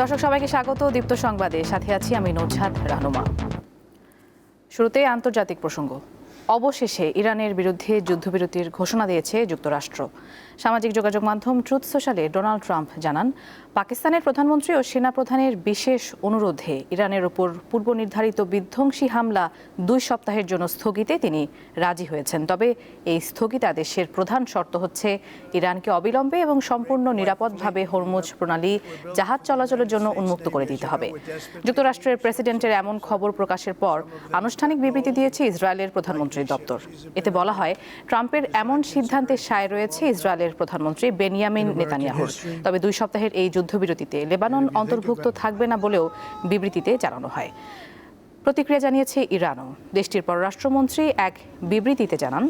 দর্শক সবাইকে স্বাগত দীপ্ত সংবাদে, সাথে আছি আমি নূরজাহান রাহনুমা। শুরুতে আন্তর্জাতিক প্রসঙ্গ। অবশেষে ইরানের বিরুদ্ধে যুদ্ধবিরতির ঘোষণা দিয়েছে যুক্তরাষ্ট্র। সামাজিক যোগাযোগ মাধ্যম ট্রুথ সোশ্যালে ডোনাল্ড ট্রাম্প জানান, পাকিস্তানের প্রধানমন্ত্রী ও সেনাপ্রধানের বিশেষ অনুরোধে ইরানের ওপর পূর্ব নির্ধারিত বিধ্বংসী হামলা 2 সপ্তাহের জন্য স্থগিতে তিনি রাজি হয়েছেন। তবে এই স্থগিতাদেশের প্রধান শর্ত হচ্ছে ইরানকে অবিলম্বে এবং সম্পূর্ণ নিরাপদভাবে হরমুজ প্রণালী জাহাজ চলাচলের জন্য উন্মুক্ত করে দিতে হবে। যুক্তরাষ্ট্রের প্রেসিডেন্টের এমন খবর প্রকাশের পর আনুষ্ঠানিক বিবৃতি দিয়েছে ইসরায়েলের প্রধানমন্ত্রীর দপ্তর। এতে বলা হয়, ট্রাম্পের এমন সিদ্ধান্তের সায় রয়েছে ইসরায়েলের প্রধানমন্ত্রী বেনিয়ামিন নেতানিয়াহুর। তবে 2 সপ্তাহের এই যুদ্ধবিরতিতে লেবানন অন্তর্ভুক্ত থাকবে না বলেও বিবৃতিতে জানানো হয়। প্রতিক্রিয়া জানিয়েছে ইরানও। দেশটির পররাষ্ট্রমন্ত্রী এক বিবৃতিতে জানান,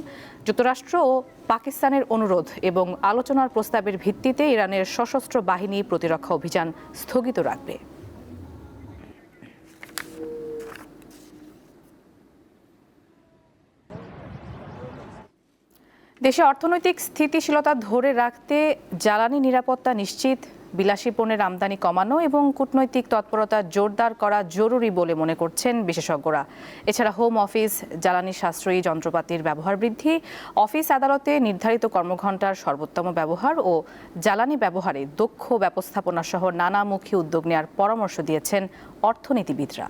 যুক্তরাষ্ট্র ও পাকিস্তানের অনুরোধ এবং আলোচনার প্রস্তাবের ভিত্তিতে ইরানের সশস্ত্র বাহিনী প্রতিরক্ষা অভিযান স্থগিত রাখবে। দেশে অর্থনৈতিক স্থিতিশীলতা ধরে রাখতে জ্বালানি নিরাপত্তা নিশ্চিত, বিলাসী পণ্যের আমদানি কমানো এবং কূটনৈতিক তৎপরতা জোরদার করা জরুরি বলে মনে করছেন বিশেষজ্ঞরা। এছাড়া হোম অফিস, জ্বালানি সাশ্রয়ী যন্ত্রপাতির ব্যবহার বৃদ্ধি, অফিস আদালতে নির্ধারিত কর্মঘণ্টার সর্বোত্তম ব্যবহার ও জ্বালানি ব্যবহারে দক্ষ ব্যবস্থাপনা সহ নানামুখী উদ্যোগ নেওয়ার পরামর্শ দিয়েছেন অর্থনীতিবিদরা।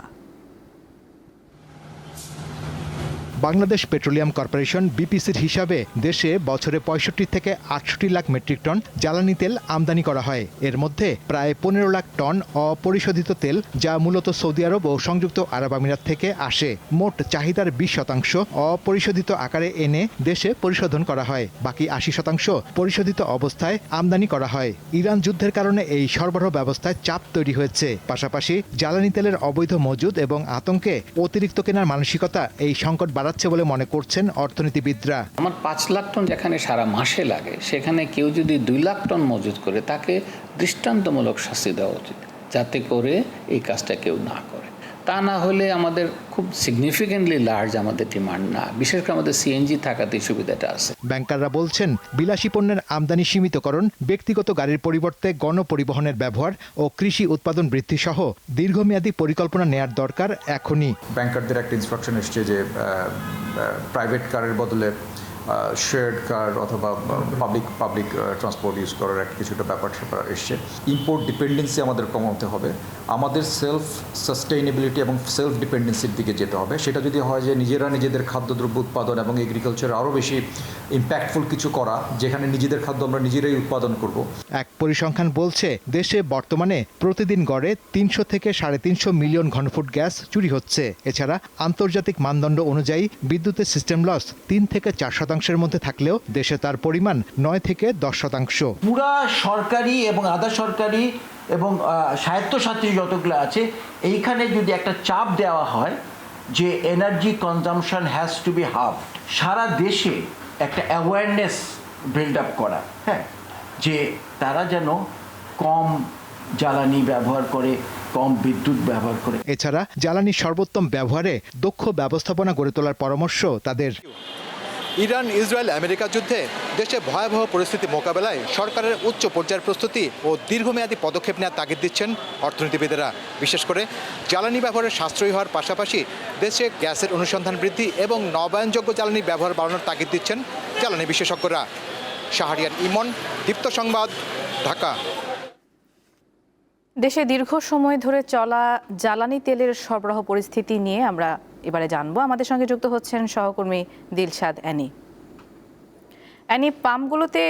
বাংলাদেশ পেট্রোলিয়াম কর্পোরেশন বিপিসির হিসাবে দেশে বছরে 65 থেকে 68 লাখ মেট্রিক টন জ্বালানি তেল আমদানি করা হয়। এর মধ্যে প্রায় 15 লাখ টন অপরিশোধিত তেল, যা মূলত সৌদি আরব ও সংযুক্ত আরব আমিরাত থেকে আসে। মোট চাহিদার 20% অপরিশোধিত আকারে এনে দেশে পরিশোধন করা হয়। বাকি 80% পরিশোধিত অবস্থায় আমদানি করা হয়। ইরান যুদ্ধের কারণে এই সরবরাহ ব্যবস্থায় চাপ তৈরি হয়েছে। পাশাপাশি জ্বালানি তেলের অবৈধ মজুদ এবং আতঙ্কে অতিরিক্ত কেনার মানসিকতা এই সংকট বাড়াচ্ছে বলে মনে করছেন অর্থনীতিবিদরা। আমার 5 লাখ টন যেখানে সারা মাসে লাগে, সেখানে কেউ যদি 2 লাখ টন মজুত করে, তাকে দৃষ্টান্তমূলক শাস্তি দেওয়া উচিত, যাতে করে এই কাজটা কেউ না করে। তা না হলে আমাদের খুব সিগনিফিকেন্টলি লার্জ আমাদের ডিমান্ড না, বিশেষ করে আমাদের সিএনজি থাকাতে সুবিধাটা আছে। ব্যাংকাররা বলছেন, বিলাসী পণ্যের আমদানি সীমিতকরণ, ব্যক্তিগত গাড়ির পরিবর্তে গণপরিবহনের ব্যবহার ও কৃষি উৎপাদন বৃদ্ধি সহ দীর্ঘমেয়াদী পরিকল্পনা নেয়ার দরকার এখনই। ব্যাংকারদের একটা ইনস্ট্রাকশন এসছে যে প্রাইভেট কারের বদলে শেয়ার্ড কার অথবা পাবলিক ট্রান্সপোর্ট ইউজ করার একটা কিছুটা ব্যাপার এসছে। ইম্পোর্ট ডিপেন্ডেন্সি আমাদের কমাতে হবে, আমাদের সেলফ সাস্টেইনেবিলিটি এবং সেলফ ডিপেন্ডেন্সির দিকে যেতে হবে। সেটা যদি হয় যে নিজেরা নিজেদের খাদ্যদ্রব্য উৎপাদন এবং এগ্রিকালচার আরও বেশি ইম্প্যাক্টফুল কিছু করা, যেখানে নিজেদের খাদ্য আমরা নিজেরাই উৎপাদন করব। এক পরিসংখ্যান বলছে, দেশে বর্তমানে প্রতিদিন গড়ে 300 থেকে 350 মিলিয়ন ঘনফুট গ্যাস চুরি হচ্ছে। এছাড়া আন্তর্জাতিক মানদণ্ড অনুযায়ী বিদ্যুতের সিস্টেম লস 3 থেকে 4% মধ্যে থাকলেও দেশে তার পরিমাণ 9 থেকে 10%। পুরা সরকারি এবং আধা সরকারি এবং স্বায়ত্তশাসিত যতগুলো আছে, এইখানে যদি একটা চাপ দেওয়া হয় যে energy consumption has to be half, সারা দেশে একটা অ্যাওয়ারনেস বিল্ড আপ করা, হ্যাঁ, যে তারা যেন কম জ্বালানি ব্যবহার করে, কম বিদ্যুৎ ব্যবহার করে। এছাড়া জ্বালানির সর্বোত্তম ব্যবহারে দক্ষ ব্যবস্থাপনা গড়ে তোলার পরামর্শ তাদের। ইরান ইসরায়েল আমেরিকা যুদ্ধে দেশে ভয়াবহ পরিস্থিতি মোকাবেলায় সরকারের উচ্চ পর্যায়ের প্রস্তুতি ও দীর্ঘমেয়াদী পদক্ষেপ নেওয়ার তাগিদ দিচ্ছেন অর্থনীতিবিদেরা। বিশেষ করে জ্বালানি ব্যবহারের সাশ্রয়ী হওয়ার পাশাপাশি দেশে গ্যাসের অনুসন্ধান বৃদ্ধি এবং নবায়নযোগ্য জ্বালানি ব্যবহার বাড়ানোর তাগিদ দিচ্ছেন জ্বালানি বিশেষজ্ঞরা। শাহরিয়ার ইমন, দীপ্ত সংবাদ, ঢাকা। দেশে দীর্ঘ সময় ধরে চলা জ্বালানি তেলের সরবরাহ পরিস্থিতি নিয়ে আমরা এবারে জানবো। আমাদের সঙ্গে যুক্ত হচ্ছেন সহকর্মী দিলশাদ অ্যানি। পাম্পগুলোতে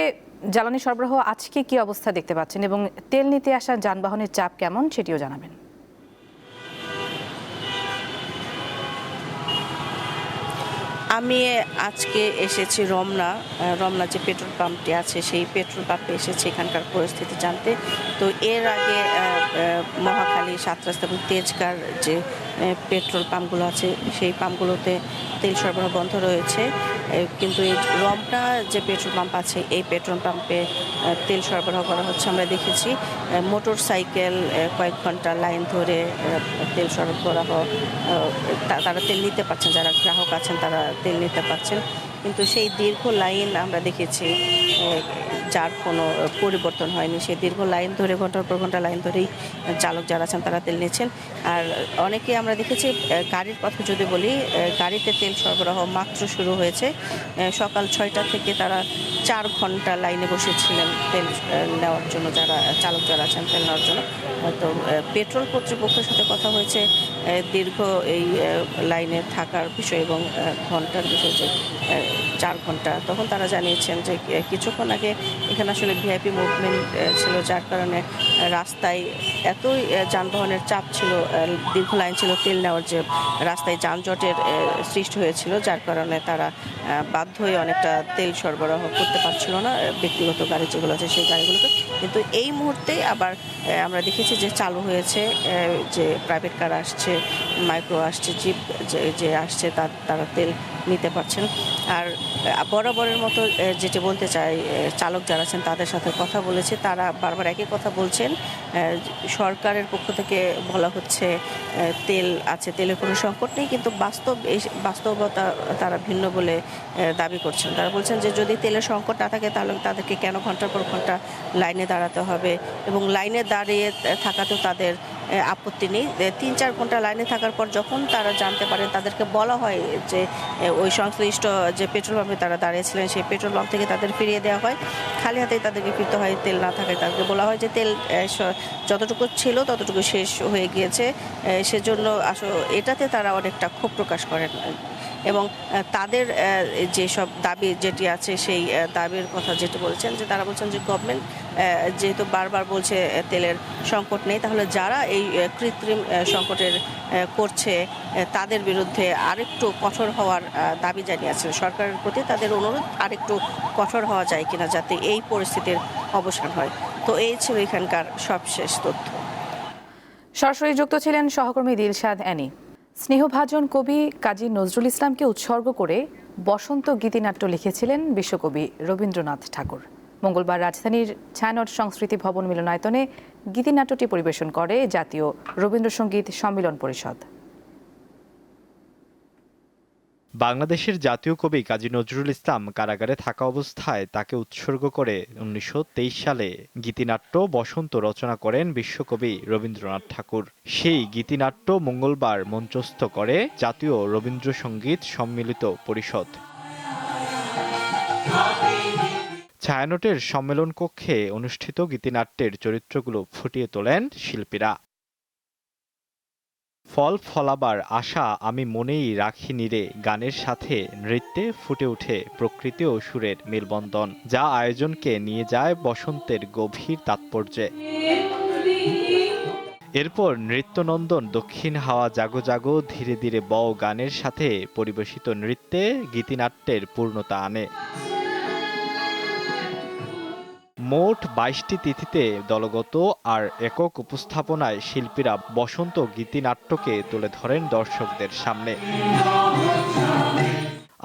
জ্বালানি সরবরাহ আজকে কি অবস্থা দেখতে পাচ্ছেন এবং তেল নিতে আসা যানবাহনের চাপ কেমন, সেটিও জানাবেন। আমি আজকে এসেছি রমনা যে পেট্রোল পাম্পটি আছে, সেই পেট্রোল পাম্পে এসেছি এখানকার পরিস্থিতি জানতে। তো এর আগে মহাখালী, 7 রাস্তা এবং তেজগাঁর যে পেট্রোল পাম্পগুলো আছে, সেই পাম্পগুলোতে তেল সরবরাহ বন্ধ রয়েছে। কিন্তু এই রমনা যে পেট্রোল পাম্প আছে, এই পেট্রোল পাম্পে তেল সরবরাহ করা হচ্ছে। আমরা দেখেছি মোটর সাইকেল কয়েক ঘন্টা লাইন ধরে তেল সরবরাহ, তারা তেল নিতে পারছেন, যারা গ্রাহক আছেন তারা তেল নিতে পারছেন। কিন্তু সেই দীর্ঘ লাইন আমরা দেখেছি যার কোনো পরিবর্তন হয়নি। সে দীর্ঘ লাইন ধরে ঘন্টার পর ঘন্টা লাইন ধরেই চালক যারা আছেন তারা তেল নিচ্ছেন। আর অনেকে আমরা দেখেছি, গাড়ির কথা যদি বলি, গাড়িতে তেল সরবরাহ মাত্র শুরু হয়েছে। সকাল 6টা থেকে তারা 4 ঘন্টা লাইনে বসেছিলেন তেল নেওয়ার জন্য, যারা চালক যারা আছেন তেল নেওয়ার জন্য। তো পেট্রোল কর্তৃপক্ষের সাথে কথা হয়েছে দীর্ঘ এই লাইনে থাকার বিষয় এবং ঘন্টার বিষয়, যে 4 ঘন্টা। তখন তারা জানিয়েছেন যে কিছুক্ষণ আগে এখানে আসলে ভিআইপি মুভমেন্ট ছিল, যার কারণে রাস্তায় এতই যানবাহনের চাপ ছিল, দীর্ঘ লাইন ছিল তেল নেওয়ার, যে রাস্তায় যানজটের সৃষ্টি হয়েছিল, যার কারণে তারা বাধ্য হয়ে অনেকটা তেল সরবরাহ করতে পারছিল না, ব্যক্তিগত গাড়ি যেগুলো আছে সেই গাড়িগুলোকে। কিন্তু এই মুহূর্তে আবার আমরা দেখেছি যে চালু হয়েছে, যে প্রাইভেট কার আসছে, মাইক্রো আসছে, জিপ যে আসছে তারা তেল নিতে পারছেন। আর বরাবরের মতো যেটি বলতে চাই, চালক যারা আছেন তাদের সাথে কথা বলেছে, তারা বারবার একই কথা বলছেন। সরকারের পক্ষ থেকে বলা হচ্ছে তেল আছে, তেলের কোনো সংকট নেই, কিন্তু বাস্তবতা তারা ভিন্ন বলে দাবি করছেন। তারা বলছেন যে যদি তেলের সংকট না থাকে তাহলে তাদেরকে কেন ঘন্টার পর ঘন্টা লাইনে দাঁড়াতে হবে, এবং লাইনে দাঁড়িয়ে থাকাতেও তাদের আপত্তি নেই। 3-4 ঘন্টা লাইনে থাকার পর যখন তারা জানতে পারেন, তাদেরকে বলা হয় যে ওই সংশ্লিষ্ট যে পেট্রোল পাম্পে তারা দাঁড়িয়েছিলেন সেই পেট্রোল পাম্প থেকে তাদের ফিরিয়ে দেওয়া হয়, খালি হাতেই তাদেরকে ফিরতে হয়। তেল না থাকায় তাদেরকে বলা হয় যে তেল যতটুকু ছিল ততটুকু শেষ হয়ে গিয়েছে। সেজন্য আসলে এটাতে তারা অনেকটা ক্ষোভ প্রকাশ করেন এবং তাদের যেসব দাবি যেটি আছে সেই দাবির কথা যেটি বলছেন, যে তারা বলছেন যে গভর্নমেন্ট যেহেতু বারবার বলছে তেলের সংকট নেই, তাহলে যারা এই কৃত্রিম সংকটের করছে তাদের বিরুদ্ধে আরেকটু কঠোর হওয়ার দাবি জানিয়েছেন। সরকারের প্রতি তাদের অনুরোধ আরেকটু কঠোর হওয়া যায় কিনা, যাতে এই পরিস্থিতির অবসান হয়। তো এই ছিল এখানকার সবশেষ তথ্য। সরাসরি যুক্ত ছিলেন সহকর্মী দিলশাদ অ্যানি। স্নেহভাজন কবি কাজী নজরুল ইসলামকে উৎসর্গ করে বসন্ত গীতিনাট্য লিখেছিলেন বিশ্বকবি রবীন্দ্রনাথ ঠাকুর। মঙ্গলবার রাজধানীর ছায়ানট সংস্কৃতি ভবন মিলনায়তনে গীতিনাট্যটি পরিবেশন করে জাতীয় রবীন্দ্রসঙ্গীত সম্মিলন পরিষদ। বাংলাদেশের জাতীয় কবি কাজী নজরুল ইসলাম কারাগারে থাকা অবস্থায় তাকে উৎসর্গ করে 1923 সালে গীতিনাট্য বসন্ত রচনা করেন বিশ্বকবি রবীন্দ্রনাথ ঠাকুর। সেই গীতিনাট্য মঙ্গলবার মঞ্চস্থ করে জাতীয় রবীন্দ্রসঙ্গীত সম্মিলিত পরিষদ। ছায়ানটের সম্মেলন কক্ষে অনুষ্ঠিত গীতিনাট্যের চরিত্রগুলো ফুটিয়ে তোলেন শিল্পীরা। ফল ফলাবার আশা আমি মনেই রাখিনি রে, গানের সাথে নৃত্যে ফুটে ওঠে প্রকৃতি ও সুরের মেলবন্ধন, যা আয়োজনকে নিয়ে যায় বসন্তের গভীর তাৎপর্যে। এরপর নৃত্যনন্দন দক্ষিণ হাওয়া জাগো জাগো ধীরে ধীরে বও গানের সাথে পরিবেশিত নৃত্যে গীতিনাট্যের পূর্ণতা আনে। মোট 22টি তিথিতে দলগত আর একক উপস্থাপনায় শিল্পীরা বসন্ত গীতিনাট্যকে তুলে ধরেন দর্শকদের সামনে।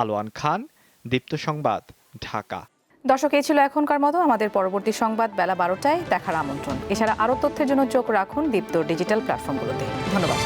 আলোয়ান খান, দীপ্ত সংবাদ, ঢাকা। দর্শক, এই ছিল এখনকার মতো। আমাদের পরবর্তী সংবাদ বেলা 12টায় দেখার আমন্ত্রণ। এছাড়া আরও তথ্যের জন্য চোখ রাখুন দীপ্ত ডিজিটাল প্ল্যাটফর্মগুলোতে। ধন্যবাদ।